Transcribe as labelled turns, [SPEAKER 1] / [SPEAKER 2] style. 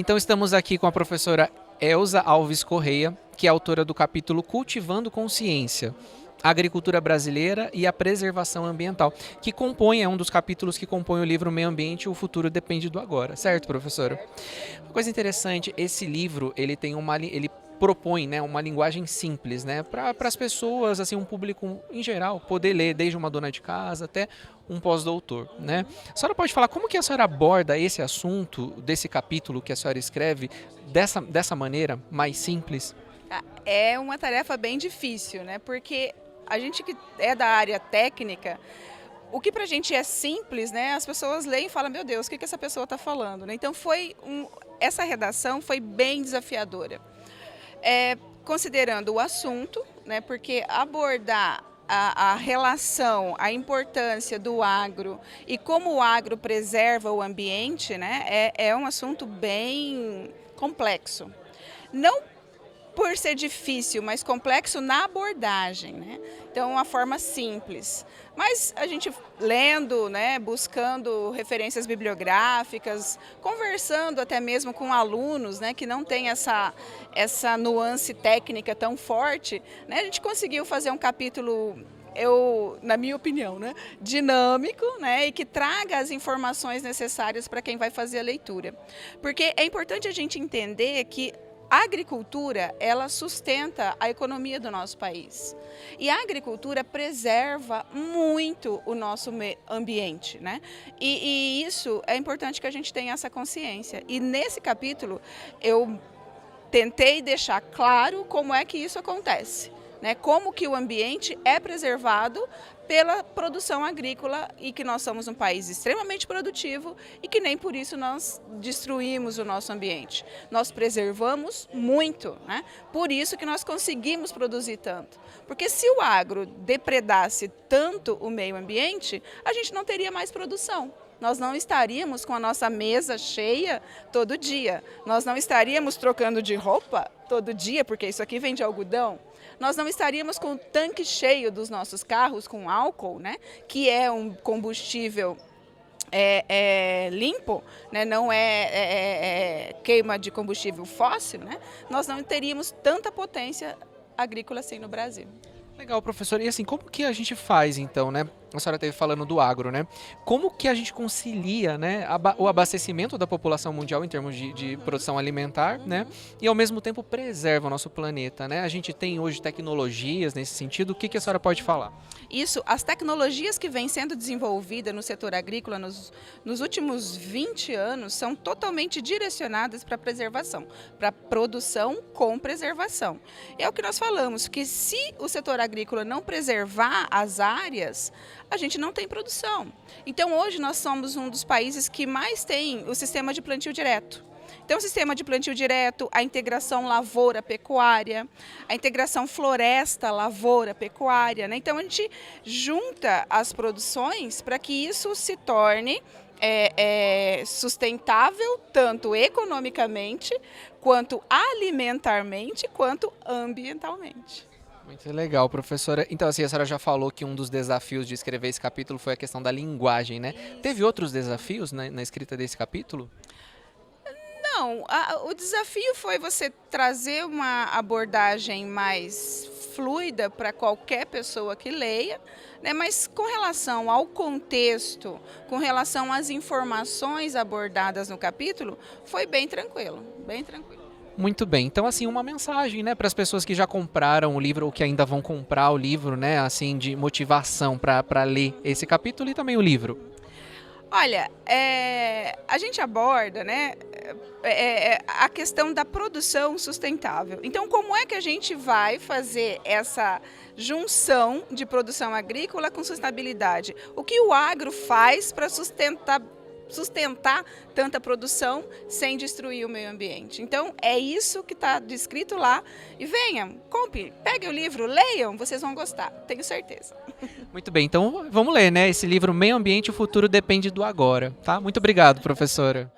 [SPEAKER 1] Então estamos aqui com a professora Elza Alves Correia, que é autora do capítulo Cultivando Consciência, a agricultura brasileira e a preservação ambiental, que compõe, é um dos capítulos que compõe o livro Meio Ambiente, o futuro depende do agora, certo, professora? Uma coisa interessante, esse livro, ele propõe, né, uma linguagem simples, né, para as pessoas, assim, um público em geral, poder ler, desde uma dona de casa até um pós-doutor, né? A senhora pode falar como que a senhora aborda esse assunto, desse capítulo que a senhora escreve, dessa maneira mais simples?
[SPEAKER 2] É uma tarefa bem difícil, né? Porque a gente que é da área técnica, o que para a gente é simples, né? As pessoas leem e falam, meu Deus, o que essa pessoa está falando? Né? Então essa redação foi bem desafiadora. Considerando o assunto, né? Porque abordar a relação, a importância do agro e como o agro preserva o ambiente, né? É um assunto bem complexo. Não por ser difícil, mas complexo na abordagem, né? Então, uma forma simples. Mas a gente lendo, né, buscando referências bibliográficas, conversando até mesmo com alunos, né, que não tem essa nuance técnica tão forte, né, a gente conseguiu fazer um capítulo na minha opinião, né, dinâmico, né, e que traga as informações necessárias para quem vai fazer a leitura. Porque é importante a gente entender que a agricultura, ela sustenta a economia do nosso país. E a agricultura preserva muito o nosso ambiente, né? E isso é importante que a gente tenha essa consciência. E nesse capítulo, eu tentei deixar claro como é que isso acontece, né? Como que o ambiente é preservado pela produção agrícola e que nós somos um país extremamente produtivo e que nem por isso nós destruímos o nosso ambiente. Nós preservamos muito, né? Por isso que nós conseguimos produzir tanto. Porque se o agro depredasse tanto o meio ambiente, a gente não teria mais produção. Nós não estaríamos com a nossa mesa cheia todo dia. Nós não estaríamos trocando de roupa todo dia, porque isso aqui vem de algodão. Nós não estaríamos com o tanque cheio dos nossos carros com álcool, né? Que é um combustível limpo, né? Não é queima de combustível fóssil, né? Nós não teríamos tanta potência agrícola assim no Brasil.
[SPEAKER 1] Legal, professor. E assim, como que a gente faz então, né? A senhora esteve falando do agro, né? Como que a gente concilia, né, o abastecimento da população mundial em termos de produção alimentar, né? E ao mesmo tempo preserva o nosso planeta, né? A gente tem hoje tecnologias nesse sentido. O que que a senhora pode falar?
[SPEAKER 2] Isso, as tecnologias que vêm sendo desenvolvidas no setor agrícola nos últimos 20 anos são totalmente direcionadas para a preservação, para produção com preservação. É o que nós falamos, que se o setor agrícola não preservar as áreas, a gente não tem produção. Então hoje nós somos um dos países que mais tem o sistema de plantio direto. Então, o sistema de plantio direto, a integração lavoura-pecuária, a integração floresta-lavoura-pecuária, né? Então, a gente junta as produções para que isso se torne sustentável, tanto economicamente, quanto alimentarmente, quanto ambientalmente.
[SPEAKER 1] Muito legal, professora. Então, assim, a senhora já falou que um dos desafios de escrever esse capítulo foi a questão da linguagem, né? Teve outros desafios na escrita desse capítulo?
[SPEAKER 2] Não, o desafio foi você trazer uma abordagem mais fluida para qualquer pessoa que leia, né? Mas com relação ao contexto, com relação às informações abordadas no capítulo, foi bem tranquilo, bem tranquilo.
[SPEAKER 1] Muito bem. Então, assim, uma mensagem, né, para as pessoas que já compraram o livro ou que ainda vão comprar o livro, né, assim, de motivação para ler esse capítulo e também o livro.
[SPEAKER 2] Olha, a gente aborda, né, a questão da produção sustentável. Então, como é que a gente vai fazer essa junção de produção agrícola com sustentabilidade? O que o agro faz para sustentar tanta produção sem destruir o meio ambiente? Então, é isso que está descrito lá. E venham, compre, peguem o livro, leiam, vocês vão gostar, tenho certeza.
[SPEAKER 1] Muito bem, então vamos ler, né, esse livro Meio Ambiente, o futuro depende do agora, tá? Muito obrigado, professora.